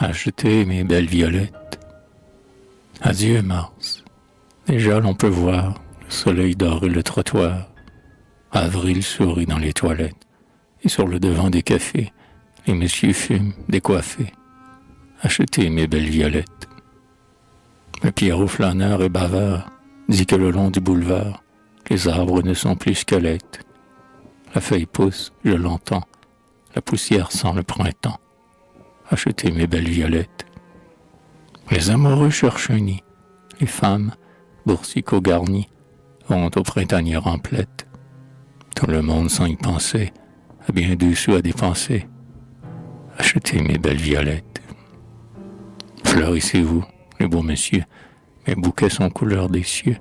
Achetez mes belles violettes. Adieu Mars. Déjà l'on peut voir le soleil dorer le trottoir. Avril sourit dans les toilettes. Et sur le devant des cafés, les messieurs fument décoiffés. Achetez mes belles violettes. Le Pierrot flâneur et bavard dit que le long du boulevard, les arbres ne sont plus squelettes. La feuille pousse, je l'entends. La poussière sent le printemps. Achetez mes belles violettes. Les amoureux cherchent un nid. Les femmes, boursicots garnis, vont aux printanières en plettes. Tout le monde sans y penser, a bien 2 sous à dépenser. Achetez mes belles violettes. Fleurissez-vous, les beaux messieurs, mes bouquets sont couleur des cieux.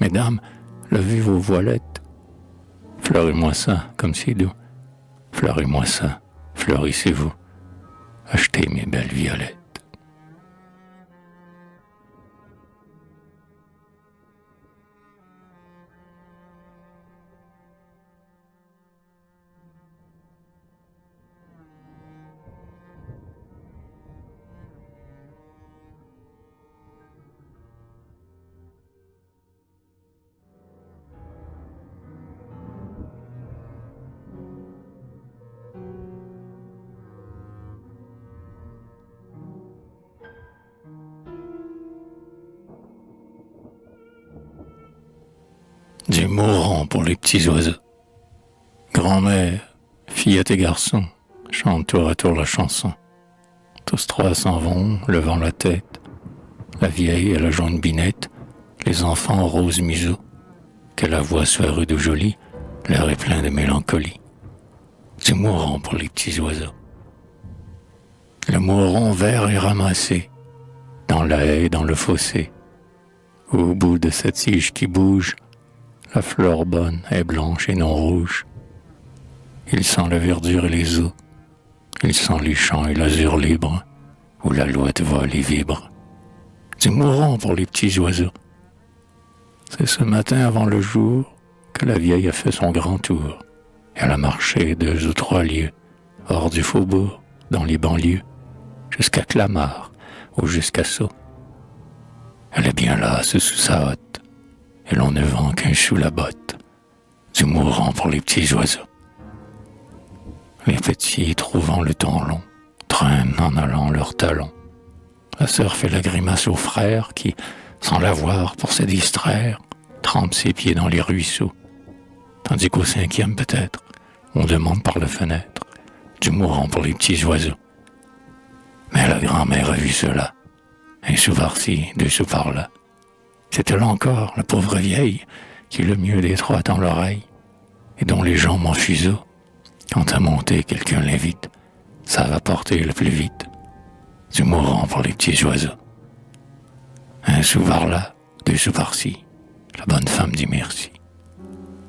Mesdames, levez vos voilettes. Fleurez-moi ça, comme c'est doux. Fleurez-moi ça, fleurissez-vous. Achetez mes belles violettes. Du mourant pour les petits oiseaux. Grand-mère, fillette et garçon, chantent tour à tour la chanson. Tous trois s'en vont, levant la tête. La vieille à la jaune binette, les enfants au rose museau. Que la voix soit rude ou jolie, l'air est plein de mélancolie. Du mourant pour les petits oiseaux. Le mouron vert est ramassé, dans la haie, dans le fossé. Au bout de cette tige qui bouge, la fleur bonne est blanche et non rouge. Il sent la verdure et les eaux. Il sent les champs et l'azur libre, où l'alouette vole et vibre. Du mourant pour les petits oiseaux. C'est ce matin avant le jour que la vieille a fait son grand tour. Elle a marché 2 ou 3 lieues, hors du faubourg, dans les banlieues, jusqu'à Clamart ou jusqu'à Sceaux. Elle est bien lasse sous sa hotte, et l'on ne vend qu'un sou la botte. Du mourant pour les petits oiseaux. Les petits, trouvant le temps long, traînent en allant leurs talons. La sœur fait la grimace au frère qui, sans la voir pour se distraire, trempe ses pieds dans les ruisseaux. Tandis qu'au 5e peut-être, on demande par la fenêtre du mourant pour les petits oiseaux. Mais la grand-mère a vu cela. 1 sou par-ci, 2 sous par-là. C'est elle encore, la pauvre vieille, qui le mieux des 3 dans l'oreille, et dont les jambes en fuseau, quand à monter quelqu'un l'invite, ça va porter le plus vite. Du mourant pour les petits oiseaux. 1 sou par-là, 2 sous par-ci, la bonne femme dit merci.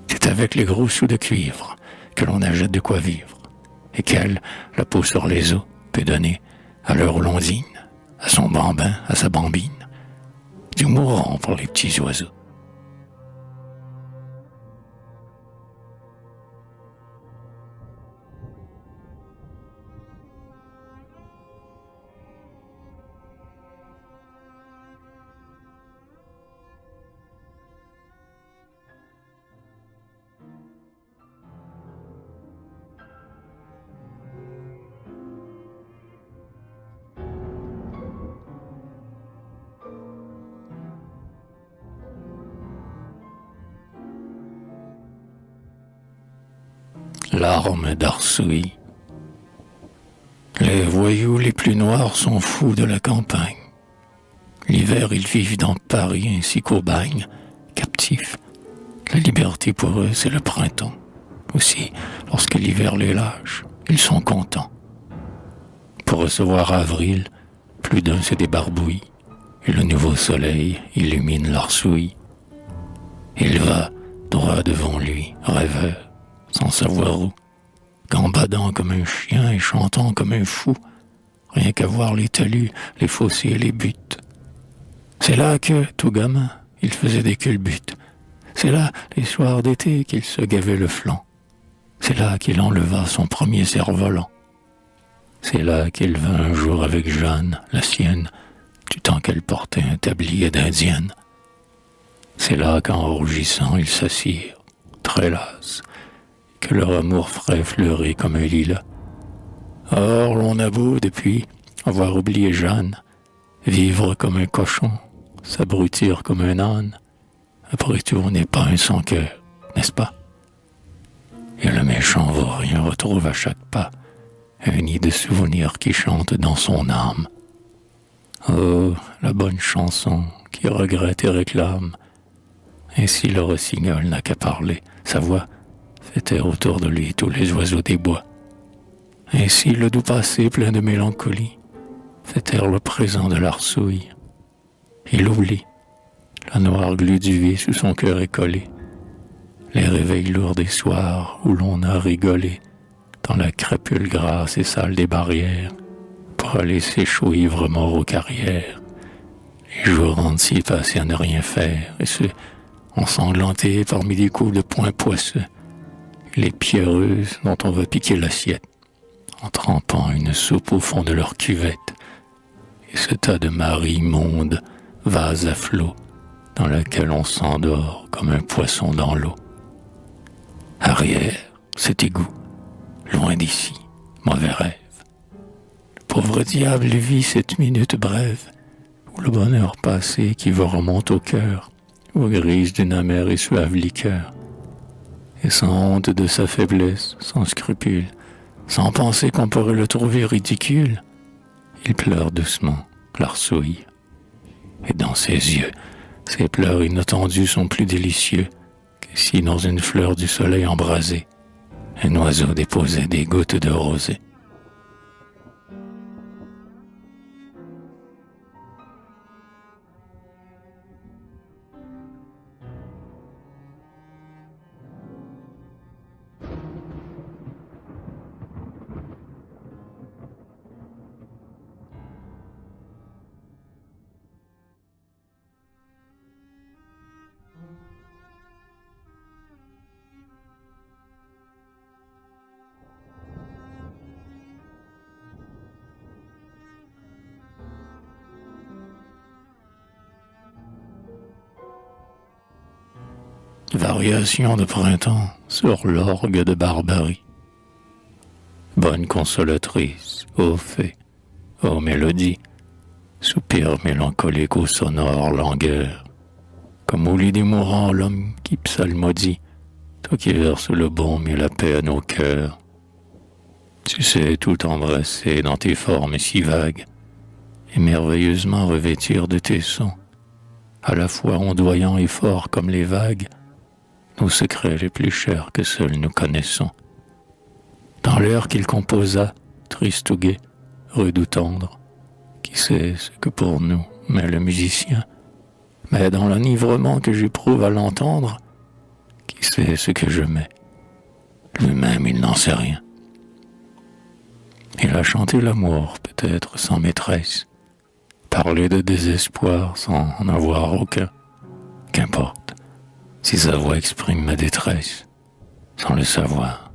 C'est avec les gros sous de cuivre que l'on achète de quoi vivre, et qu'elle, la peau sur les os, peut donner à l'heure où l'on dîne, à son bambin, à sa bambine. Du mourant pour les petits oiseaux. Larmes d'Arsouilles. Les voyous les plus noirs sont fous de la campagne. L'hiver, ils vivent dans Paris ainsi qu'au bagne, captifs. La liberté pour eux, c'est le printemps. Aussi, lorsque l'hiver les lâche, ils sont contents. Pour recevoir avril, plus d'un se débarbouille, et le nouveau soleil illumine l'Arsouille. Il va droit devant lui, rêveur, sans savoir où, gambadant comme un chien et chantant comme un fou, rien qu'à voir les talus, les fossés et les buttes. C'est là que, tout gamin, il faisait des culbutes. C'est là, les soirs d'été, qu'il se gavait le flanc. C'est là qu'il enleva son premier cerf-volant. C'est là qu'il vint un jour avec Jeanne, la sienne, du temps qu'elle portait un tablier d'indienne. C'est là qu'en rougissant ils s'assirent, très lasses, que leur amour frais fleurit comme un lilas. Or l'on a beau, depuis, avoir oublié Jeanne, vivre comme un cochon, s'abrutir comme un âne, après tout on n'est pas un sans cœur, n'est-ce pas? Et le méchant vaurien retrouve à chaque pas un nid de souvenirs qui chante dans son âme. Oh, la bonne chanson qui regrette et réclame. Ainsi le rossignol n'a qu'à parler, sa voix fait taire autour de lui tous les oiseaux des bois. Ainsi le doux passé plein de mélancolie fait taire le présent de l'arsouille. Il oublie, la noire glu du vie sous son cœur est collée, les réveils lourds des soirs où l'on a rigolé dans la crépule grasse et sale des barrières pour aller s'échouer ivrement aux carrières. Les jours entiers passés à ne rien faire et se ensanglantés parmi des coups de poing poisseux, les pierreuses dont on va piquer l'assiette en trempant une soupe au fond de leur cuvette, et ce tas de maris immondes, vases à flot, dans laquelle on s'endort comme un poisson dans l'eau. Arrière, cet égout, loin d'ici, mauvais rêve. Le pauvre diable vit cette minute brève, où le bonheur passé qui vous remonte au cœur, aux grises d'une amère et suave liqueur, et sans honte de sa faiblesse, sans scrupule, sans penser qu'on pourrait le trouver ridicule, il pleure doucement, l'arsouille. Et dans ses yeux, ses pleurs inattendus sont plus délicieux que si dans une fleur du soleil embrasée, un oiseau déposait des gouttes de rosée. Variation de printemps sur l'orgue de Barbarie. Bonne consolatrice, ô fée, ô mélodie, soupir mélancolique aux sonores langueurs, comme au lit des mourants l'homme qui psalmodie, toi qui verses le baume et la paix à nos cœurs. Tu sais tout embrasser dans tes formes si vagues, et merveilleusement revêtir de tes sons, à la fois ondoyants et forts comme les vagues, nos secrets les plus chers que seuls nous connaissons. Dans l'air qu'il composa, triste ou gai, rude ou tendre, qui sait ce que pour nous met le musicien, mais dans l'enivrement que j'éprouve à l'entendre, qui sait ce que je mets, lui-même il n'en sait rien. Il a chanté l'amour, peut-être sans maîtresse, parlé de désespoir sans en avoir aucun, qu'importe. Si sa voix exprime ma détresse, sans le savoir,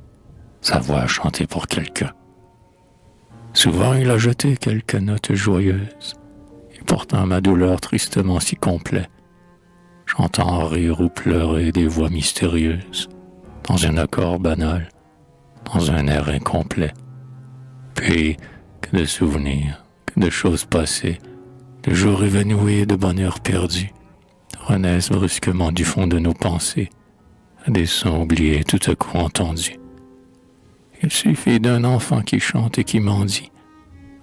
sa voix a chanté pour quelqu'un. Souvent il a jeté quelques notes joyeuses, et pourtant ma douleur tristement si complet, j'entends rire ou pleurer des voix mystérieuses, dans un accord banal, dans un air incomplet. Puis, que de souvenirs, que de choses passées, de jours évanouis et de bonheur perdu, renaissent brusquement du fond de nos pensées, à des sons oubliés tout à coup entendus. Il suffit d'un enfant qui chante et qui mendie,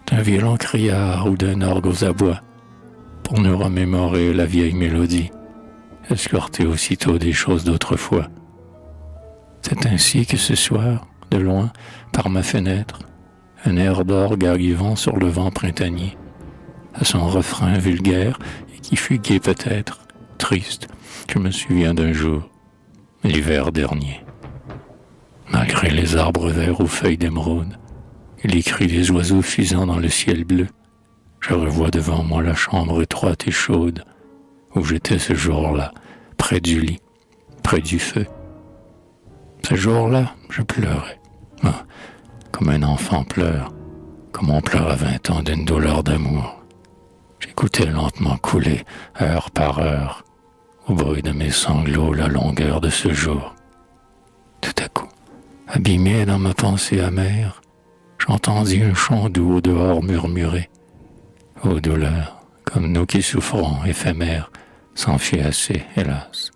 d'un violon criard ou d'un orgue aux abois, pour nous remémorer la vieille mélodie, escortée aussitôt des choses d'autrefois. C'est ainsi que ce soir, de loin, par ma fenêtre, un air d'orgue arrivant sur le vent printanier, à son refrain vulgaire et qui fut gai peut-être, triste, je me souviens d'un jour, l'hiver dernier. Malgré les arbres verts aux feuilles d'émeraude et les cris des oiseaux fusant dans le ciel bleu, je revois devant moi la chambre étroite et chaude où j'étais ce jour-là, près du lit, près du feu. Ce jour-là, je pleurais, comme un enfant pleure comme on pleure à 20 ans d'une douleur d'amour. J'écoutais lentement couler, heure par heure, au bruit de mes sanglots, la longueur de ce jour. Tout à coup, abîmé dans ma pensée amère, j'entendis un chant doux au dehors murmurer. Ô douleur, comme nous qui souffrons, éphémères, s'enfuit assez, hélas,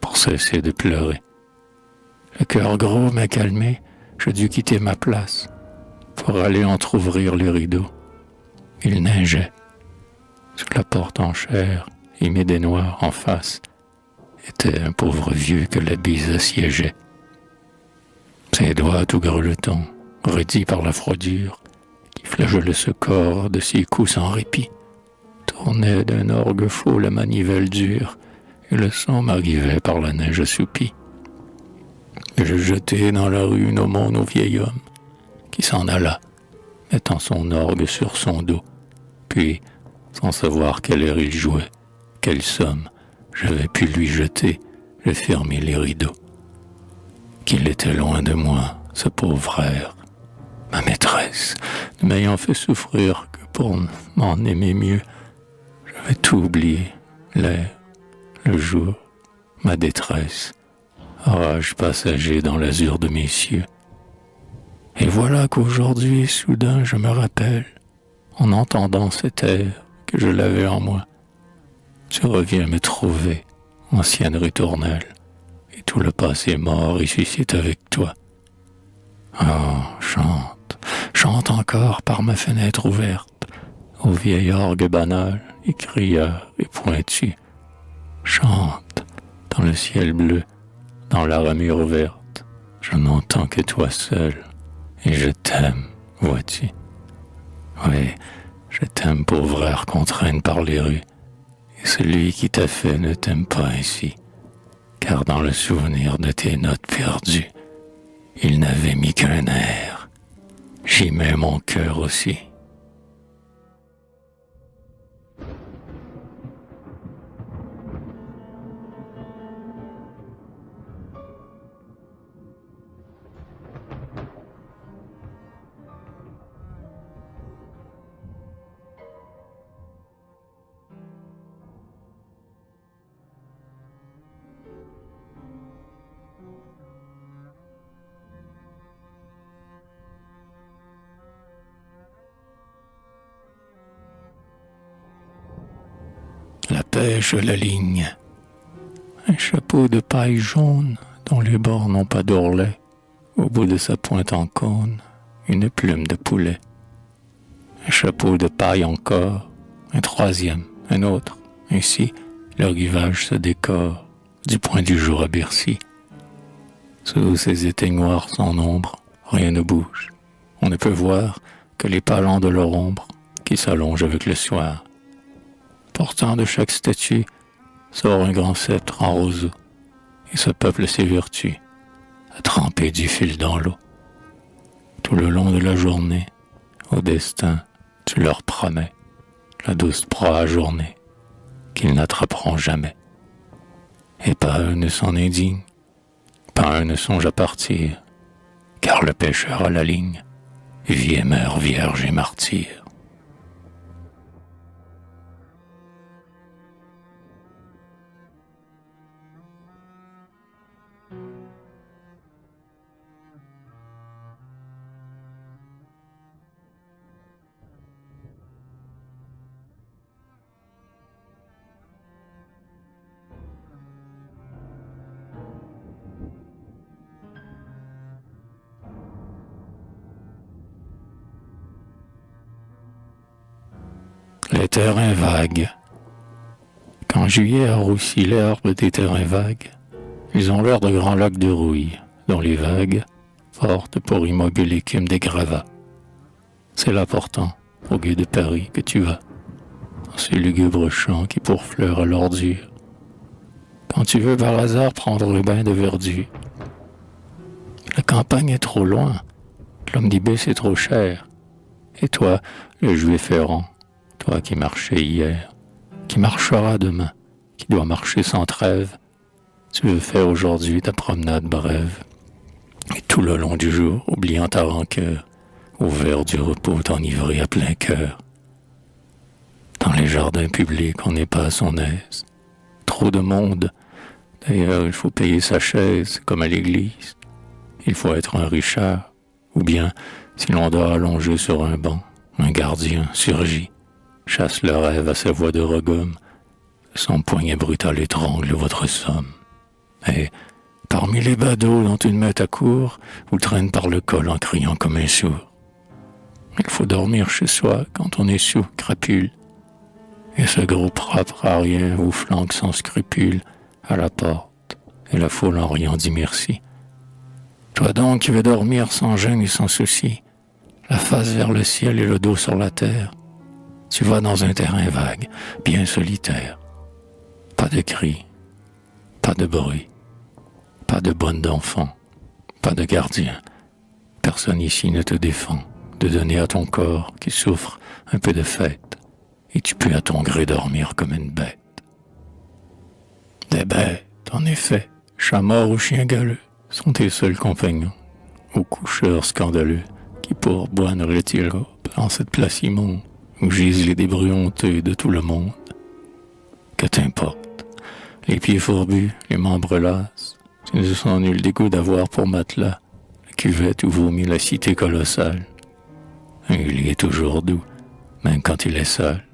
pour cesser de pleurer. Le cœur gros m'a calmé, je dus quitter ma place pour aller entr'ouvrir les rideaux. Il neigeait. Sous la porte en chair, humide et noire en face, était un pauvre vieux que la bise assiégeait. Ses doigts tout grelottants, raidis par la froidure, qui flageolait ce corps de ses coups sans répit, tournaient d'un orgue faux la manivelle dure, et le sang m'arrivait par la neige assoupie. Je jetai dans la rue une aumône au vieil homme, qui s'en alla, mettant son orgue sur son dos, puis, sans savoir quel air il jouait, quelle somme j'avais pu lui jeter, je fermai les rideaux. Qu'il était loin de moi, ce pauvre frère, ma maîtresse, ne m'ayant fait souffrir que pour m'en aimer mieux. J'avais tout oublié, l'air, le jour, ma détresse, orage passager dans l'azur de mes cieux. Et voilà qu'aujourd'hui, soudain, je me rappelle, en entendant cet air, que je l'avais en moi. Tu reviens me trouver, ancienne ritournelle, et tout le passé mort ressuscite avec toi. Oh, chante, chante encore par ma fenêtre ouverte, au vieil orgue banal, et crieur et pointu. Chante, dans le ciel bleu, dans la ramure verte, je n'entends que toi seul, et je t'aime, vois-tu. Oui, je t'aime, pauvre air qu'on traîne par les rues, et celui qui t'a fait ne t'aime pas ainsi, car dans le souvenir de tes notes perdues, il n'avait mis qu'un air. J'y mets mon cœur aussi. La pêche la ligne. Un chapeau de paille jaune dont les bords n'ont pas d'ourlet. Au bout de sa pointe en cône, une plume de poulet. Un chapeau de paille encore, un troisième, un autre. Ainsi, le rivage se décore du point du jour à Bercy. Sous ces éteignoirs sans nombre, rien ne bouge. On ne peut voir que les palans de leur ombre qui s'allongent avec le soir. Portant de chaque statue sort un grand sceptre en roseau, et ce peuple s'évertue à tremper du fil dans l'eau. Tout le long de la journée, au destin, tu leur promets la douce proie ajournée qu'ils n'attraperont jamais. Et pas un ne s'en indigne, pas un ne songe à partir, car le pêcheur à la ligne vit et meurt vierge et martyr. Les terrains vagues. Quand juillet a roussi l'herbe des terrains vagues, ils ont l'air de grands lacs de rouille, dont les vagues portent pour immobile l'écume des gravats. C'est là pourtant, au gué de Paris, que tu vas, dans ces lugubres champs qui pourfleurent à l'ordure. Quand tu veux par hasard prendre le bain de verdure. La campagne est trop loin, l'omnibus est trop cher, et toi, le juif errant, toi qui marchais hier, qui marchera demain, qui doit marcher sans trêve, tu veux faire aujourd'hui ta promenade brève. Et tout le long du jour, oubliant ta rancœur, au verre du repos t'enivrer à plein cœur. Dans les jardins publics, on n'est pas à son aise. Trop de monde. D'ailleurs, il faut payer sa chaise, comme à l'église. Il faut être un richard. Ou bien, si l'on dort allongé sur un banc, un gardien surgit, chasse le rêve à sa voix de regomme. Son poignet brutal étrangle votre somme. Et, parmi les badauds dont une met à court, vous traîne par le col en criant comme un sourd. Il faut dormir chez soi quand on est sous, crapule. Et ce gros propre à rien vous flanque sans scrupule à la porte, et la foule en riant dit merci. Toi donc qui veux dormir sans gêne et sans souci, la face vers le ciel et le dos sur la terre, tu vas dans un terrain vague, bien solitaire. Pas de cris, pas de bruit, pas de bonne d'enfant, pas de gardien. Personne ici ne te défend de donner à ton corps qui souffre un peu de fête, et tu peux à ton gré dormir comme une bête. Des bêtes, en effet, chat mort ou chien galeux, sont tes seuls compagnons, aux coucheurs scandaleux, qui pour boire ne retirent en cette place immonde, où gisent les débris honteux de tout le monde. Que t'importe, les pieds fourbus, les membres lasses, tu ne sens nul dégoût d'avoir pour matelas la cuvette où vomit la cité colossale. Un lit est toujours doux, même quand il est sale.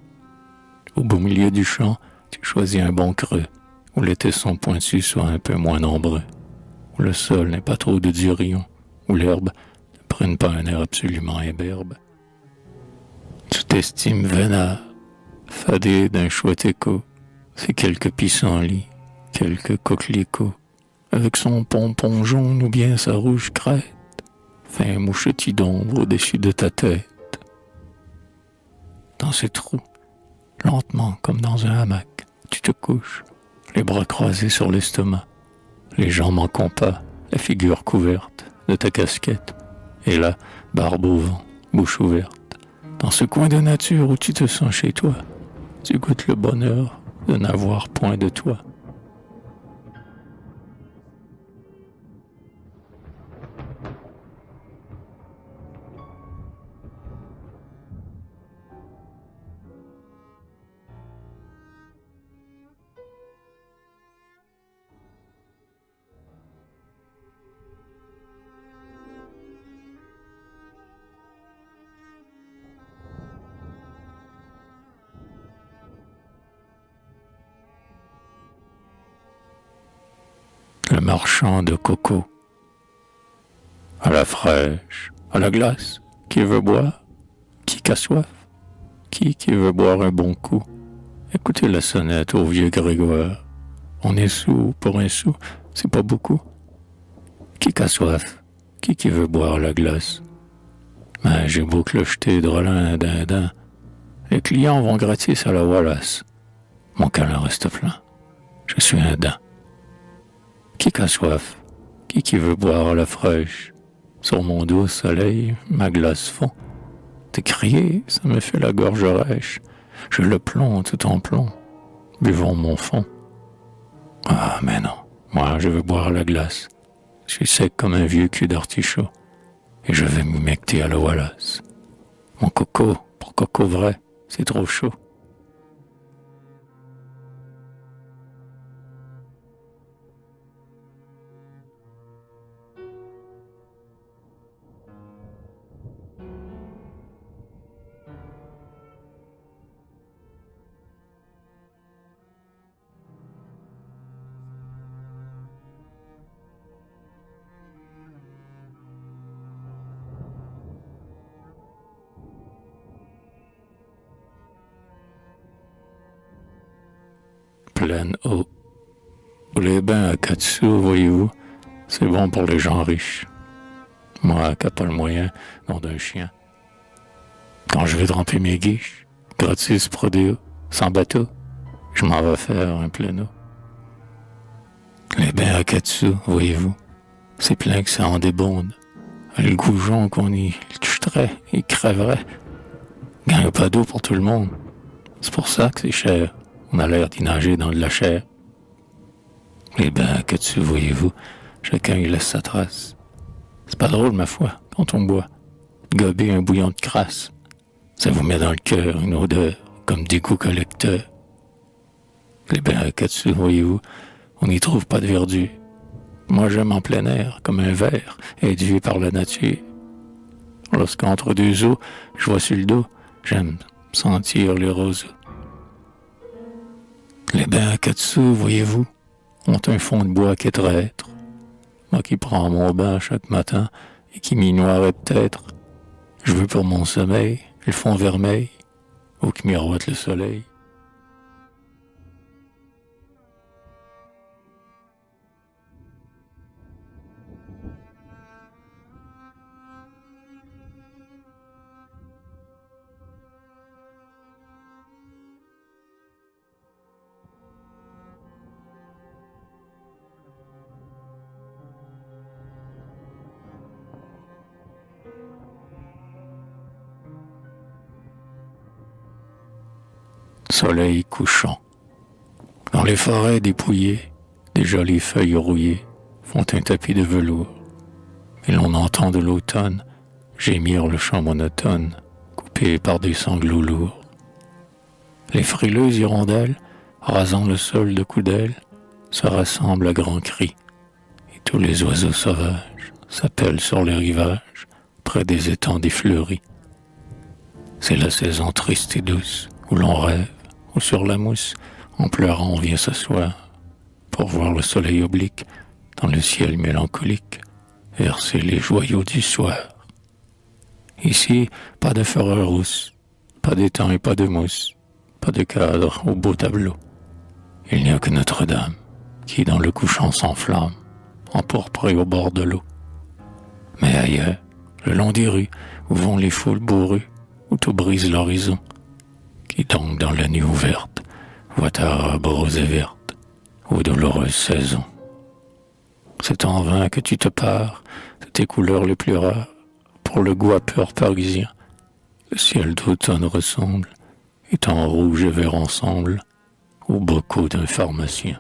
Au beau milieu du champ, tu choisis un bon creux, où les tessons pointus soient un peu moins nombreux, où le sol n'est pas trop de durion, où l'herbe ne prenne pas un air absolument imberbe. Tu t'estimes vénard, fadé d'un chouette écho, c'est quelques pissenlits, quelques coquelicots, avec son pompon jaune ou bien sa rouge crête, fait un mouchetis d'ombre au-dessus de ta tête. Dans ces trous, lentement comme dans un hamac, tu te couches, les bras croisés sur l'estomac, les jambes en compas, la figure couverte de ta casquette, et là, barbe au vent, bouche ouverte. Dans ce coin de nature où tu te sens chez toi, tu goûtes le bonheur de n'avoir point de toi. Le marchand de coco, à la fraîche, à la glace, qui veut boire, qui a soif, qui veut boire un bon coup. Écoutez la sonnette au vieux Grégoire, on est sous pour un sou, c'est pas beaucoup. Qui a soif, qui veut boire la glace. Ben, j'ai beau clocheter drôlin dindin, les clients vont gratis à la Wallace. Mon câlin reste plein, je suis un daim. Qui a soif, qui veut boire la fraîche. Sur mon doux soleil, ma glace fond. T'es crié, ça me fait la gorge rêche. Je le plomb tout en plomb. Buvons mon fond. Ah, mais non, moi je veux boire la glace. Je suis sec comme un vieux cul d'artichaut. Et je vais m'humecter à la Wallace. Mon coco, pour coco vrai, c'est trop chaud. Pleine eau. Ou les bains à 4 sous, voyez-vous, c'est bon pour les gens riches. Moi, qui n'ai pas le moyen, nom d'un chien. Quand je vais tremper mes guiches, gratis prodéo, sans bateau, je m'en vais faire un plein eau. Les bains à 4 sous, voyez-vous, c'est plein que ça en débonde. Le goujon qu'on y toucherait, il crèverait. Il n'y a pas d'eau pour tout le monde. C'est pour ça que c'est cher. On a l'air d'y nager dans de la chair. Les bains que tu voyez-vous, chacun y laisse sa trace. C'est pas drôle, ma foi, quand on boit. gobez un bouillon de crasse. Ça vous met dans le cœur une odeur comme d'égout collecteur. Les bains à Katsu, voyez-vous, on n'y trouve pas de verdure. Moi, j'aime en plein air, comme un verre, édué par la nature. Lorsqu'entre deux eaux, je vois sur le dos, j'aime sentir les roseaux. Les bains à Katsu, voyez-vous, ont un fond de bois qui est traître. Moi qui prends mon bain chaque matin et qui m'y noirait peut-être, je veux pour mon sommeil le fond vermeil où qui miroite le soleil. Soleil couchant. Dans les forêts dépouillées, des jolies feuilles rouillées font un tapis de velours. Et l'on entend de l'automne gémir le chant monotone, coupé par des sanglots lourds. Les frileuses hirondelles, rasant le sol de coups d'ailes, se rassemblent à grands cris. Et tous les oiseaux sauvages s'appellent sur les rivages, près des étangs défleuris. C'est la saison triste et douce, où l'on rêve, où sur la mousse, en pleurant on vient s'asseoir, pour voir le soleil oblique, dans le ciel mélancolique, verser les joyaux du soir. Ici, pas de forêt rousse, pas d'étang et pas de mousse, pas de cadre au beau tableau. Il n'y a que Notre-Dame, qui dans le couchant s'enflamme, empourprée au bord de l'eau. Mais ailleurs, le long des rues, où vont les foules bourrues, où tout brise l'horizon, qui donc dans la nuit ouverte, voit ta robe rose et verte, aux douloureuses saisons. C'est en vain que tu te pares de tes couleurs les plus rares, pour le goût à peur parisien. Le ciel d'automne ressemble, étant rouge et vert ensemble, aux bocaux d'un pharmacien.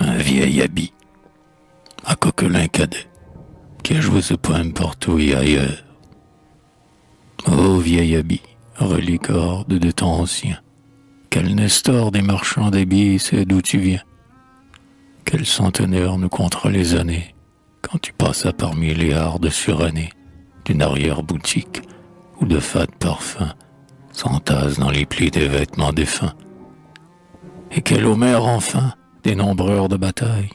Un vieil habit, à coquelin cadet, qui a joué ce poème partout et ailleurs. Ô vieil habit, relicorde de temps anciens, quel Nestor des marchands d'habits sait d'où tu viens? Quel centenaire nous comptera les années, quand tu passas parmi les hardes surannées d'une arrière-boutique où de fades parfums s'entassent dans les plis des vêtements défunts? Et quel Homère enfin, dénombreur de batailles,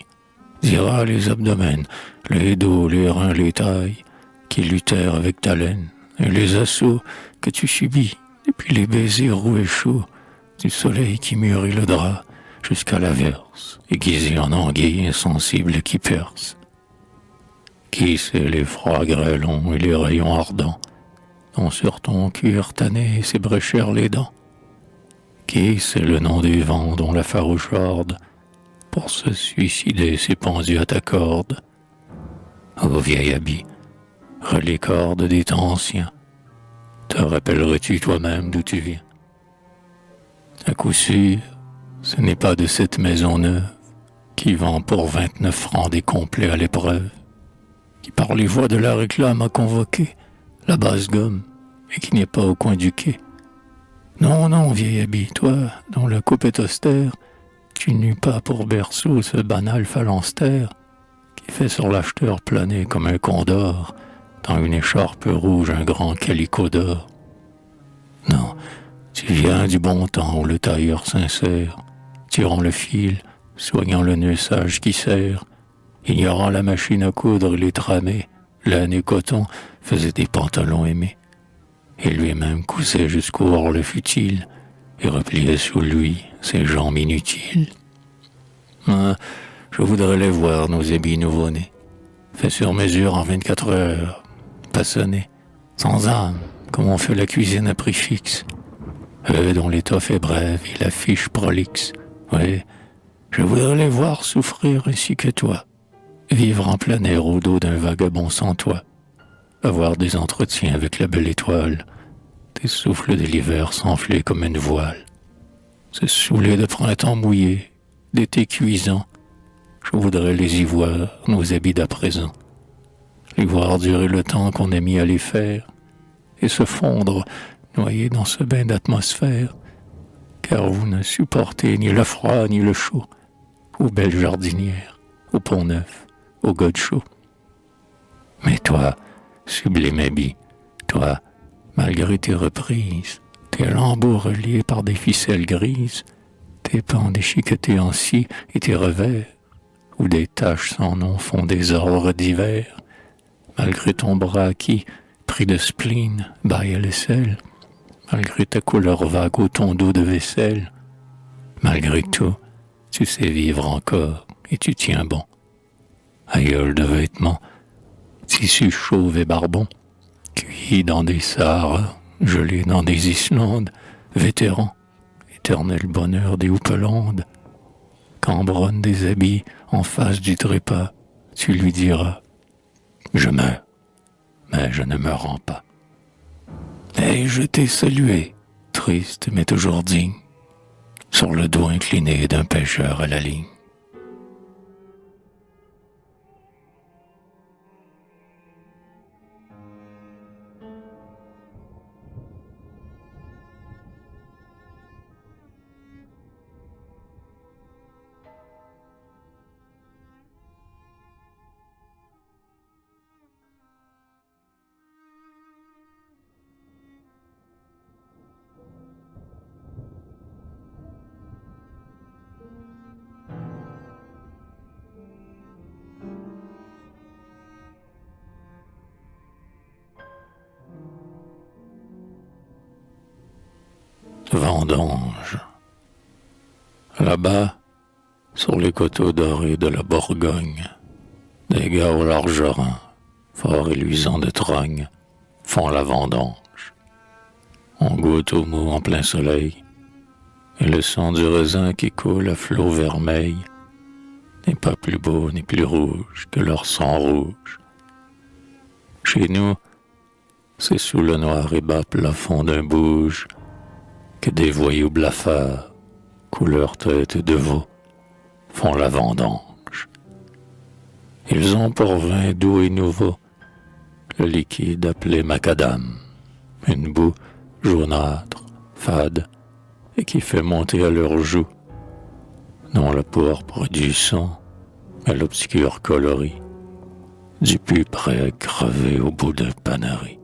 dira les abdomens, les dos, les reins, les tailles, qui luttèrent avec ta laine, et les assauts que tu subis, depuis les baisers roux et chauds, du soleil qui mûrit le drap, jusqu'à l'averse, aiguisé en anguille insensible qui perce. Qui sait les froids grêlons et les rayons ardents, dont sur ton cuir tanné s'ébréchèrent les dents? Qui sait le nom des vents dont la farouche horde, pour se suicider, s'est pendu à ta corde? Ô vieil habit, relicorde des temps anciens, te rappellerais-tu toi-même d'où tu viens? À coup sûr, ce n'est pas de cette maison neuve qui vend pour 29 francs des complets à l'épreuve, qui par les voix de la réclame a convoqué la basse gomme et qui n'est pas au coin du quai. Non, non, vieil habit, toi, dont la coupe est austère, tu n'eus pas pour berceau ce banal phalanstère qui fait sur l'acheteur planer comme un condor dans une écharpe rouge un grand calicot d'or. Non, tu viens du bon temps où le tailleur sincère, tirant le fil, soignant le nœud sage qui serre, ignorant la machine à coudre et les tramés, laine et coton, faisait des pantalons aimés. Et lui-même cousait jusqu'au orle futile et repliait sous lui ses jambes inutiles. Hein, je voudrais les voir, nos ébis nouveau-nés, faits sur mesure en 24 heures, passionnés, sans âme, comme on fait la cuisine à prix fixe. Eux dont l'étoffe est brève et la fiche prolixe. Oui, je voudrais les voir souffrir ainsi que toi, vivre en plein air au dos d'un vagabond sans toi, avoir des entretiens avec la belle étoile, des souffles de l'hiver s'enfler comme une voile, se saouler de printemps mouillé, d'été cuisant. Je voudrais les y voir, nos habits d'à présent, les voir durer le temps qu'on a mis à les faire, et se fondre, noyés dans ce bain d'atmosphère, car vous ne supportez ni le froid ni le chaud, aux belles jardinières, au pont neuf, au god chaud. Mais toi, sublime habit, toi, malgré tes reprises, tes lambeaux reliés par des ficelles grises, tes pans déchiquetés en scie et tes revers, où des taches sans nom font des ordres divers, malgré ton bras qui, pris de spleen, bâille l'aisselle, malgré ta couleur vague au ton d'eau de vaisselle, malgré tout, tu sais vivre encore et tu tiens bon. Aïeul de vêtements, tissu chauve et barbon, cueilli dans des Saharas, gelé dans des Islandes, vétéran, éternel bonheur des houppelondes, cambronne des habits en face du trépas, tu lui diras « Je meurs, mais je ne me rends pas. » Et je t'ai salué, triste mais toujours digne, sur le dos incliné d'un pêcheur à la ligne. Vendange. Là-bas, sur les coteaux dorés de la Bourgogne, des gars au large rein, forts et luisants de trogne, font la vendange. On goûte au mou en plein soleil, et le sang du raisin qui coule à flots vermeils n'est pas plus beau ni plus rouge que leur sang rouge. Chez nous, c'est sous le noir et bas plafond d'un bouge que des voyous blafards, couleur tête de veau, font la vendange. Ils ont pour vin doux et nouveau le liquide appelé macadam, une boue jaunâtre, fade, et qui fait monter à leurs joues, non le pourpre du sang, mais l'obscur coloris du pu prêt à crever au bout d'un panari.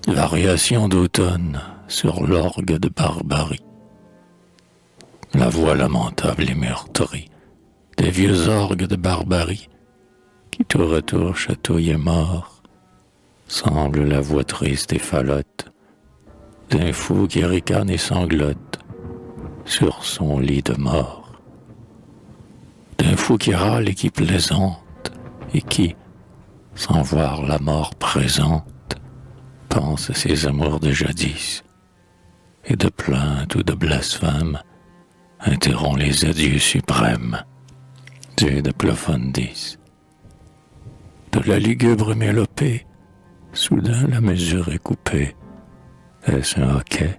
Variation d'automne sur l'orgue de barbarie. La voix lamentable et meurtrie des vieux orgues de barbarie qui tour à tour chatouillent mort semble la voix triste et falote d'un fou qui ricane et sanglote sur son lit de mort, d'un fou qui râle et qui plaisante et qui, sans voir la mort présente, pense à ses amours de jadis, et de plainte ou de blasphème interrompt les adieux suprêmes, Dieu de Plafondis. De la lugubre mélopée, soudain la mesure est coupée, Est-ce un hoquet?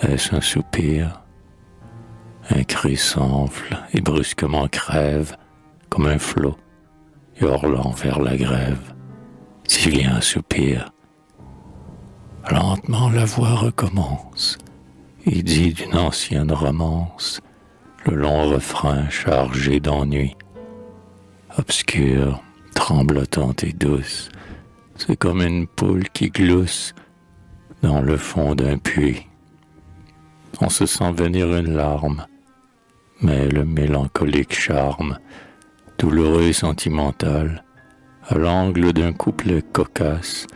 Est-ce un soupir? Un cri s'enfle et brusquement crève comme un flot, hurlant vers la grève. S'il y a un soupir, lentement la voix recommence et dit d'une ancienne romance le long refrain chargé d'ennui. Obscure, tremblotante et douce, c'est comme une poule qui glousse dans le fond d'un puits. On se sent venir une larme, mais le mélancolique charme, douloureux et sentimental, à l'angle d'un couplet cocasse,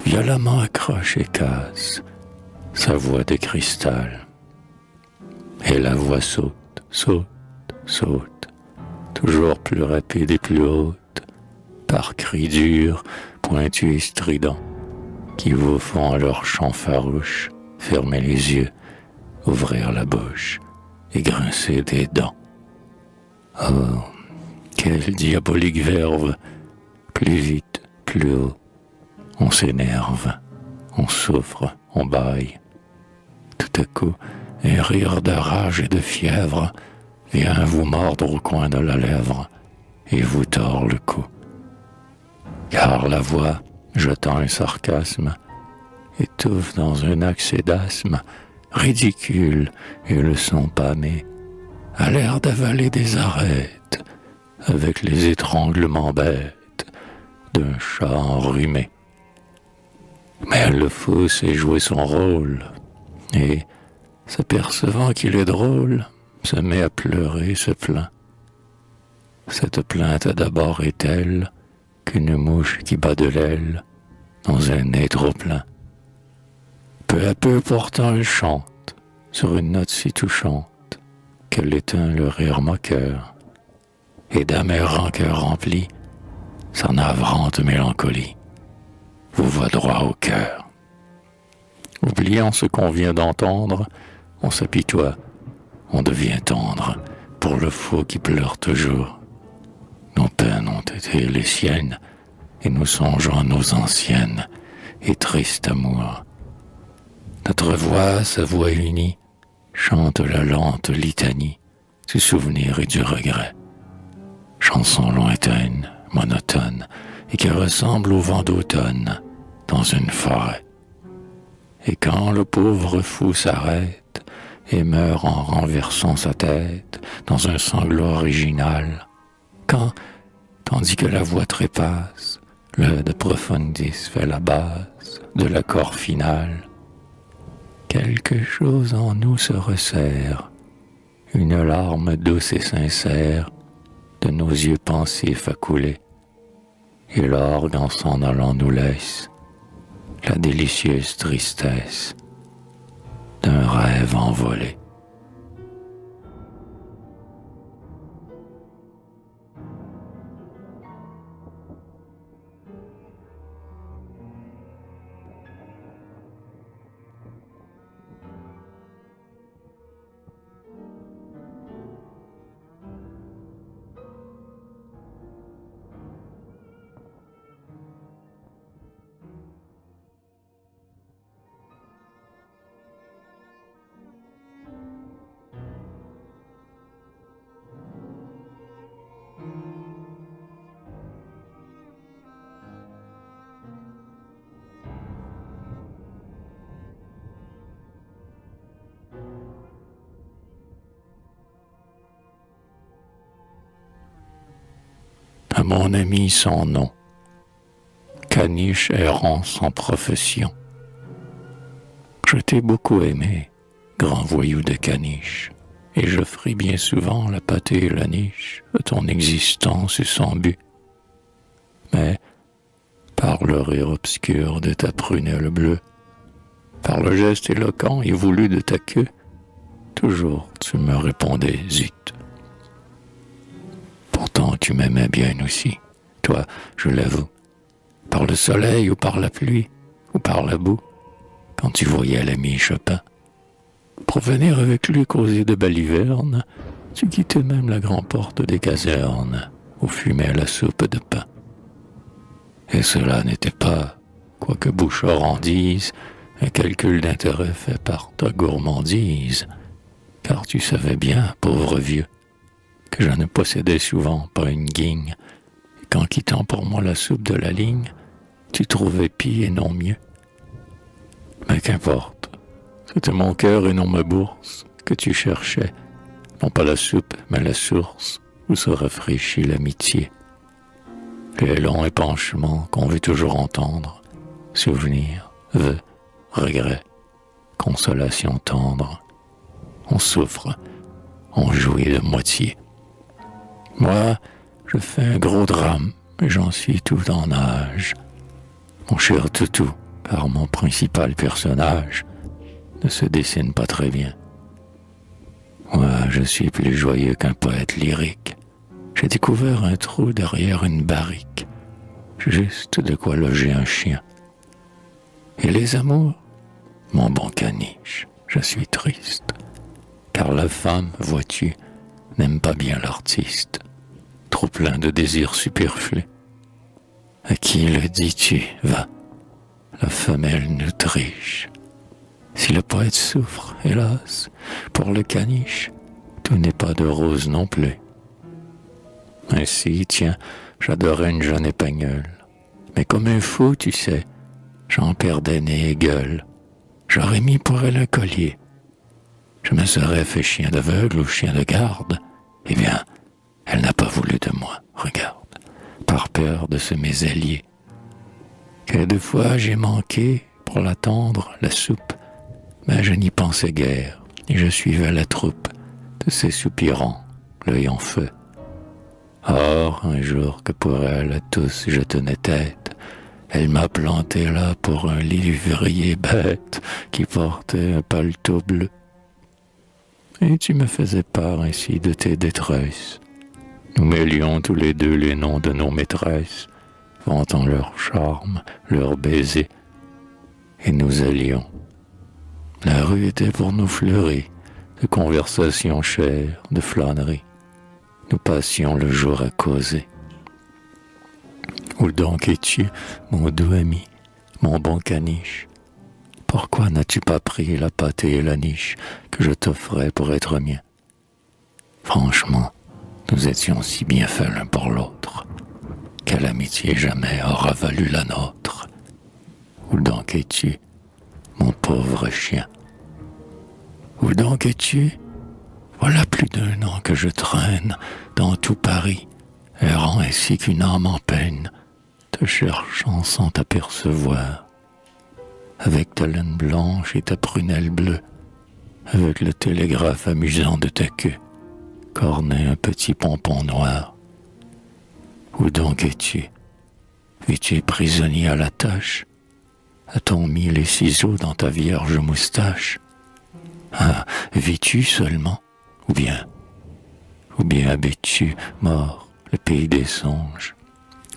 violemment accroche et casse sa voix de cristal. Et la voix saute, saute, saute, toujours plus rapide et plus haute, par cris durs, pointus et stridents, qui vous font à leur chant farouche fermer les yeux, ouvrir la bouche et grincer des dents. Oh, quelle diabolique verve! Plus vite, plus haut, on s'énerve, on souffre, on bâille. Tout à coup, un rire de rage et de fièvre vient vous mordre au coin de la lèvre et vous tord le cou. Car la voix, jetant un sarcasme, étouffe dans un accès d'asthme ridicule et le son pâmé a l'air d'avaler des arêtes avec les étranglements bêtes d'un chat enrhumé. Mais le fou sait jouer son rôle et, s'apercevant qu'il est drôle, se met à pleurer, se plaint. Cette plainte d'abord est telle qu'une mouche qui bat de l'aile dans un nez trop plein. Peu à peu pourtant elle chante sur une note si touchante qu'elle éteint le rire moqueur et d'amère rancœur remplie, sa navrante mélancolie vous va droit au cœur. Oubliant ce qu'on vient d'entendre, on s'apitoie, on devient tendre pour le fou qui pleure toujours. Nos peines ont été les siennes, et nous songeons à nos anciennes et tristes amours. Notre voix, sa voix unie, chante la lente litanie du souvenir et du regret. Chanson lointaine, monotone, et qui ressemble au vent d'automne dans une forêt. Et quand le pauvre fou s'arrête et meurt en renversant sa tête dans un sanglot original, quand, tandis que la voix trépasse, le de profundis fait la base de l'accord final, quelque chose en nous se resserre, une larme douce et sincère de nos yeux pensifs à couler, et l'orgue en s'en allant nous laisse la délicieuse tristesse d'un rêve envolé. À mon ami sans nom, caniche errant sans profession. Je t'ai beaucoup aimé, grand voyou de caniche, et je ferai bien souvent la pâtée et la niche de ton existence et sans but. Mais, par le rire obscur de ta prunelle bleue, par le geste éloquent et voulu de ta queue, toujours tu me répondais zut. Pourtant tu m'aimais bien aussi, toi, je l'avoue, par le soleil ou par la pluie, ou par la boue, quand tu voyais l'ami Chopin. Pour venir avec lui causer de balivernes, tu quittais même la grande porte des casernes, où fumait la soupe de pain. Et cela n'était pas, quoique Bouchard en dise, un calcul d'intérêt fait par ta gourmandise, car tu savais bien, pauvre vieux, que je ne possédais souvent pas une guigne, et qu'en quittant pour moi la soupe de la ligne, tu trouvais pis et non mieux. Mais qu'importe, c'était mon cœur et non ma bourse que tu cherchais, non pas la soupe, mais la source où se rafraîchit l'amitié. Les longs épanchements qu'on veut toujours entendre, souvenirs, vœux, regrets, consolations tendres. On souffre, on jouit de moitié. Moi, je fais un gros drame, et j'en suis tout en âge. Mon cher toutou, car mon principal personnage ne se dessine pas très bien. Moi, je suis plus joyeux qu'un poète lyrique. J'ai découvert un trou derrière une barrique, juste de quoi loger un chien. Et les amours, mon bon caniche, je suis triste, car la femme, vois-tu, n'aime pas bien l'artiste, trop plein de désirs superflus. À qui le dis-tu, va, la femelle nous triche. Si le poète souffre, hélas, pour le caniche, tout n'est pas de rose non plus. Ainsi, tiens, j'adorais une jeune épagneule, mais comme un fou, tu sais, j'en perdais nez et gueule. J'aurais mis pour elle un collier. Je me serais fait chien d'aveugle ou chien de garde. Eh bien, elle n'a pas voulu de moi, regarde, par peur de se mésallier. Quelquefois j'ai manqué, pour l'attendre, la soupe, mais je n'y pensais guère, et je suivais la troupe de ces soupirants, l'œil en feu. Or, un jour que pour elle à tous je tenais tête, elle m'a planté là pour un lévrier bête qui portait un paletot bleu. Et tu me faisais part ainsi de tes détresses. Nous mêlions tous les deux les noms de nos maîtresses, vantant leur charme, leur baiser, et nous allions. La rue était pour nous fleurie de conversations chères, de flâneries. Nous passions le jour à causer. Où donc es-tu, mon doux ami, mon bon caniche? Pourquoi n'as-tu pas pris la pâtée et la niche que je t'offrais pour être mien? Franchement, nous étions si bien faits l'un pour l'autre. Quelle amitié jamais aura valu la nôtre? Où donc es-tu, mon pauvre chien? Où donc es-tu? Voilà plus d'un an que je traîne dans tout Paris, errant ainsi qu'une âme en peine, te cherchant sans t'apercevoir. Avec ta laine blanche et ta prunelle bleue, avec le télégraphe amusant de ta queue, corné un petit pompon noir. Où donc es-tu? Es-tu prisonnier à la tâche? A-t-on mis les ciseaux dans ta vierge moustache? Ah, vis-tu seulement? Ou bien habites-tu, mort, le pays des songes,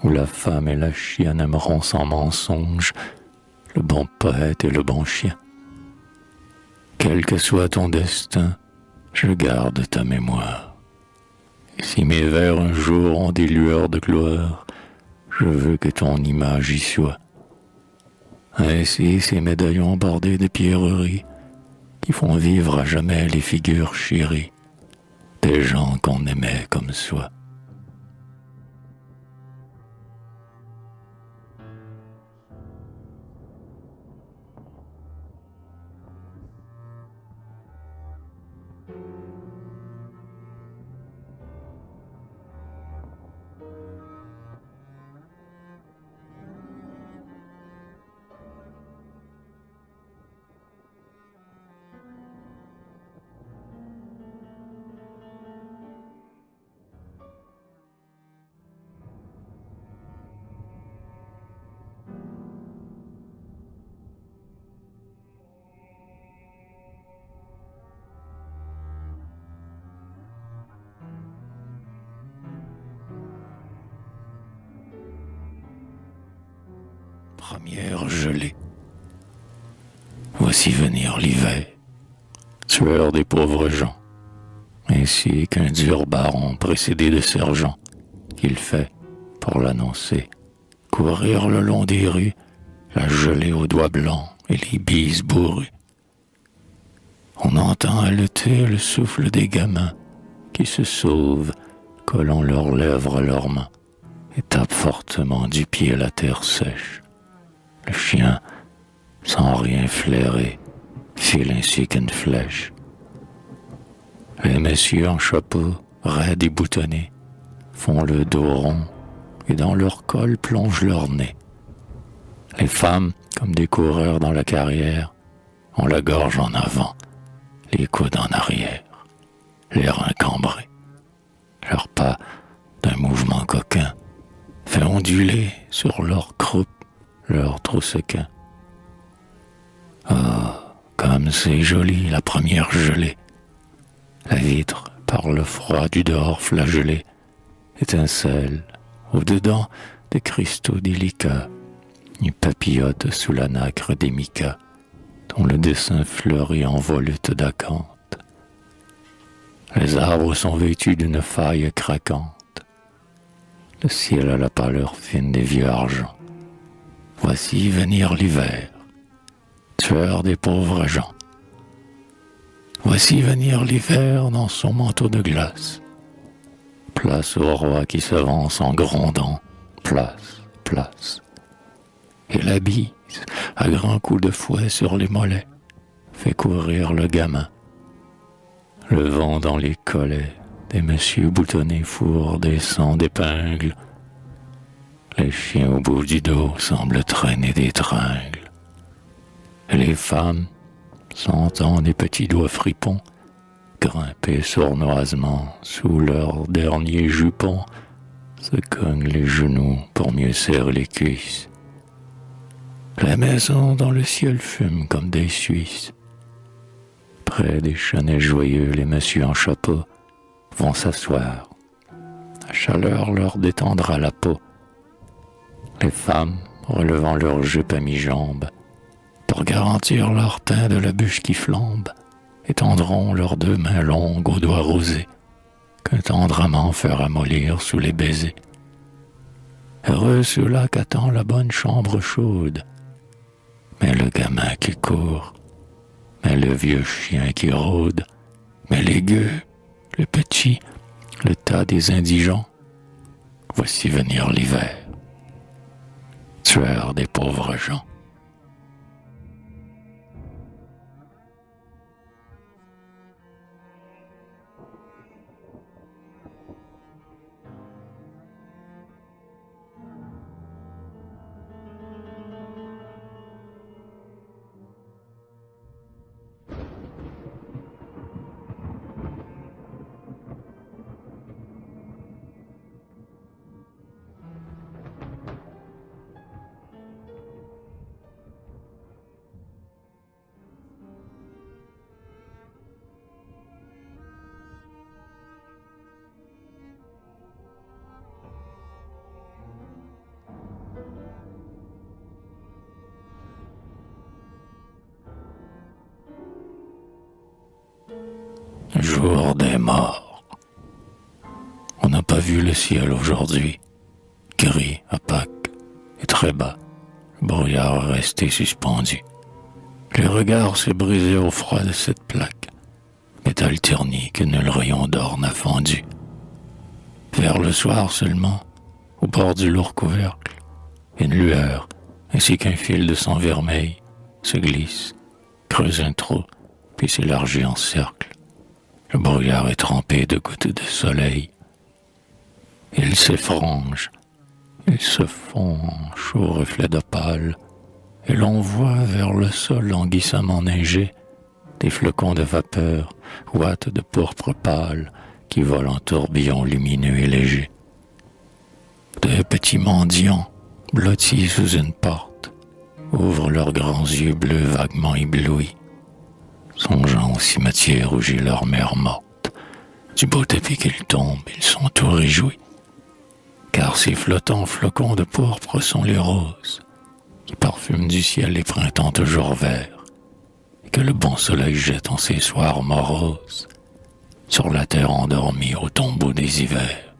où la femme et la chienne aimeront sans mensonge, le bon poète et le bon chien? Quel que soit ton destin, je garde ta mémoire. Et si mes vers un jour ont des lueurs de gloire, je veux que ton image y soit. Ainsi ces médaillons bordés de pierreries, qui font vivre à jamais les figures chéries des gens qu'on aimait comme soi. Première gelée. Voici venir l'hiver, tueur des pauvres gens, ainsi qu'un dur baron précédé de sergent, qu'il fait, pour l'annoncer, courir le long des rues, la gelée aux doigts blancs et les bises bourrées. On entend haleter le souffle des gamins qui se sauvent, collant leurs lèvres à leurs mains, et tapent fortement du pied la terre sèche. Le chien, sans rien flairer, file ainsi qu'une flèche. Les messieurs en chapeau, raides et boutonnés, font le dos rond et dans leur col plongent leur nez. Les femmes, comme des coureurs dans la carrière, ont la gorge en avant, les coudes en arrière, les reins cambrés. Leur pas, d'un mouvement coquin, fait onduler sur leur croupe leur troussequin. Ah, comme c'est joli la première gelée. La vitre, par le froid du dehors flagellé, étincelle, au-dedans des cristaux délicats, une papillote sous la nacre des micas, dont le dessin fleurit en volutes d'acanthe. Les arbres sont vêtus d'une faille craquante. Le ciel a la pâleur fine des vieux argents. Voici venir l'hiver, tueur des pauvres gens. Voici venir l'hiver dans son manteau de glace. Place au roi qui s'avance en grondant. Place, place. Et la bise, à grands coups de fouet sur les mollets, fait courir le gamin. Le vent dans les collets, des messieurs boutonnés fourrent des sangs d'épingles. Les chiens au bout du dos semblent traîner des tringles. Et les femmes, sentant des petits doigts fripons, grimper sournoisement sous leurs derniers jupons, se cognent les genoux pour mieux serrer les cuisses. La maison dans le ciel fume comme des Suisses. Près des chenets joyeux, les messieurs en chapeau vont s'asseoir. La chaleur leur détendra la peau. Les femmes, relevant leurs jupes à mi-jambes, pour garantir leur teint de la bûche qui flambe, étendront leurs deux mains longues aux doigts rosés, qu'un tendre amant fera mollir sous les baisers. Heureux ceux-là qu'attend la bonne chambre chaude, mais le gamin qui court, mais le vieux chien qui rôde, mais les gueux, le petit, le tas des indigents. Voici venir l'hiver, tueur des pauvres gens. Jour des morts. On n'a pas vu le ciel aujourd'hui, gris à Pâques et très bas, le brouillard est resté suspendu. Le regard s'est brisé au froid de cette plaque, métal terni que nul rayon d'or n'a fendu. Vers le soir seulement, au bord du lourd couvercle, une lueur, ainsi qu'un fil de sang vermeil, se glisse, creuse un trou, puis s'élargit en cercle. Le brouillard est trempé de gouttes de soleil. Il s'effrange, il se fond en chauds reflets d'opale, et l'on voit vers le sol languissamment neigé des flocons de vapeur, ouates de pourpre pâle, qui volent en tourbillons lumineux et légers. De petits mendiants, blottis sous une porte, ouvrent leurs grands yeux bleus vaguement éblouis, songeant au cimetière où j'ai leur mère morte. Du beau tapis qu'ils tombent, ils sont tout réjouis, car ces flottants flocons de pourpre sont les roses, qui parfument du ciel les printemps toujours verts, et que le bon soleil jette en ces soirs moroses, sur la terre endormie au tombeau des hivers.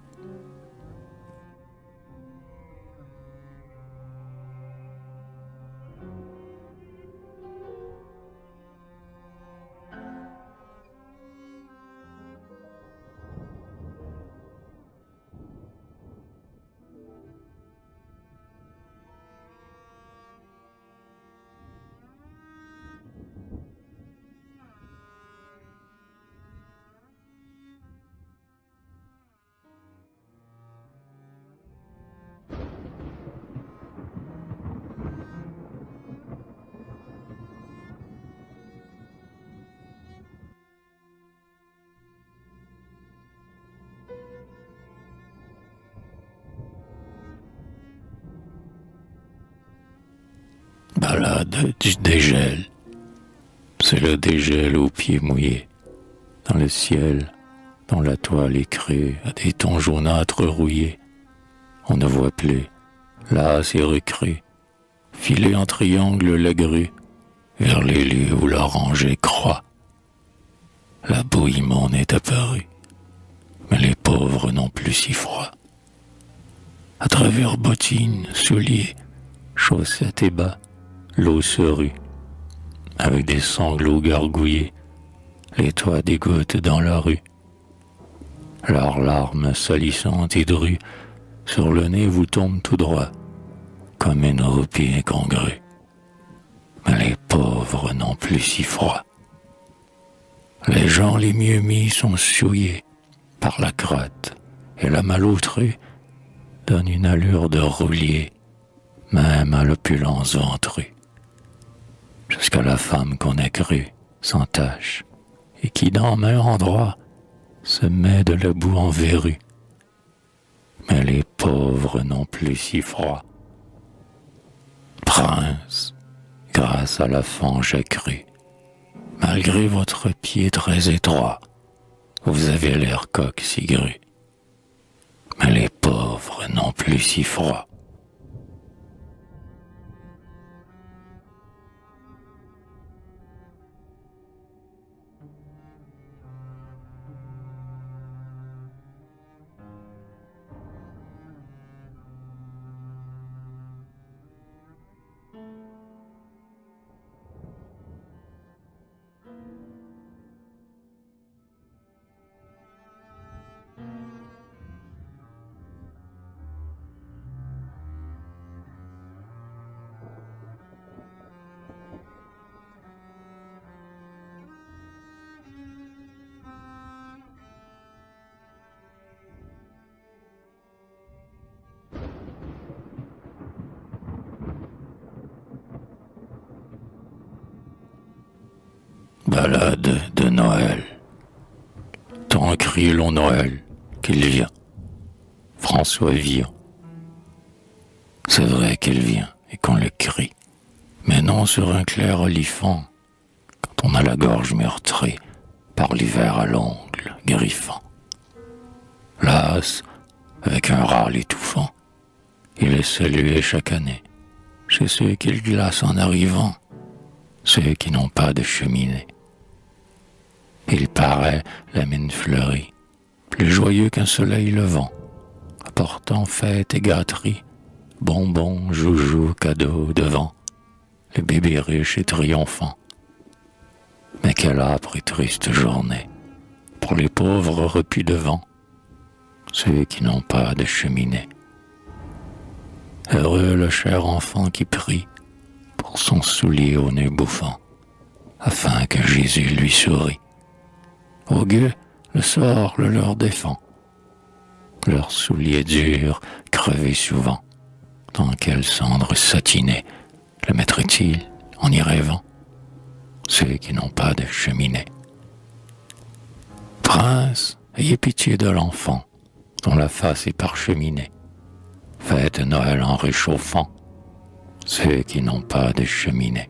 Balade du dégel. C'est le dégel aux pieds mouillés. Dans le ciel, dont la toile est crue à des tons jaunâtres rouillés. On ne voit plus, là c'est recru, filer en triangle la grue, vers les lieux où l'oranger croît. La bouillie immonde est apparue, mais les pauvres n'ont plus si froid. À travers bottines, souliers, chaussettes et bas, l'eau se rue, avec des sanglots gargouillés, les toits dégoûtent dans la rue. Leurs larmes salissantes et drues sur le nez vous tombent tout droit, comme une roupie incongrue. Mais les pauvres n'ont plus si froid. Les gens les mieux mis sont souillés par la crotte, et la malautrue donne une allure de roulier, même à l'opulence ventrue. Jusqu'à la femme qu'on a crue sans tache, et qui dans même endroit se met de la boue en verrue. Mais les pauvres n'ont plus si froid. Prince, grâce à la fange accrue, malgré votre pied très étroit, vous avez l'air coq si gru. Mais les pauvres n'ont plus si froid. Balade de Noël. Tant crie l'on Noël qu'il vient. François Villon. C'est vrai qu'il vient et qu'on le crie, mais non sur un clair olifant, quand on a la gorge meurtrie par l'hiver à l'ongle griffant. Las, avec un râle étouffant, il est salué chaque année chez ceux qu'il glace en arrivant, ceux qui n'ont pas de cheminée. Il paraît, la mine fleurie, plus joyeux qu'un soleil levant, apportant fête et gâterie, bonbons, joujoux, cadeaux devant, le bébé riche et triomphant. Mais quelle âpre et triste journée pour les pauvres repus devant, ceux qui n'ont pas de cheminée. Heureux le cher enfant qui prie pour son soulier au nez bouffant, afin que Jésus lui sourie. Au gueux, le sort le leur défend. Leurs souliers durs, crevés souvent, dans quelle cendre satinée le mettrait-il en y rêvant, ceux qui n'ont pas de cheminée. Prince, ayez pitié de l'enfant, dont la face est parcheminée. Faites Noël en réchauffant, ceux qui n'ont pas de cheminée.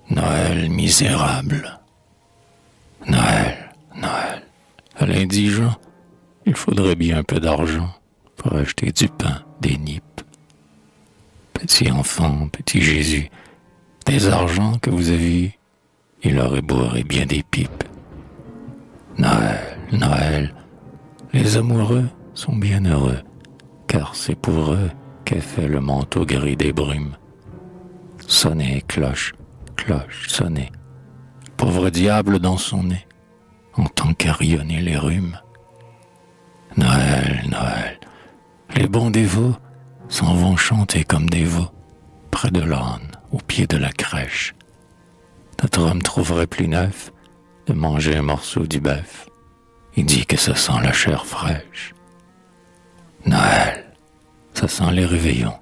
Noël misérable. Noël, Noël. À l'indigent, il faudrait bien un peu d'argent pour acheter du pain, des nippes. Petit enfant, petit Jésus, des argents que vous avez, il aurait bourré bien des pipes. Noël, Noël, Les amoureux sont bien heureux, car c'est pour eux qu'est fait le manteau gris des brumes. Sonnez, cloche, cloche, sonnez. Pauvre diable dans son nez, entend carillonner les rhumes. Noël, Noël, les bons dévots s'en vont chanter comme des veaux, près de l'âne, au pied de la crèche. Notre homme trouverait plus neuf de manger un morceau du bœuf. Il dit que ça sent la chair fraîche. Noël, ça sent les réveillons,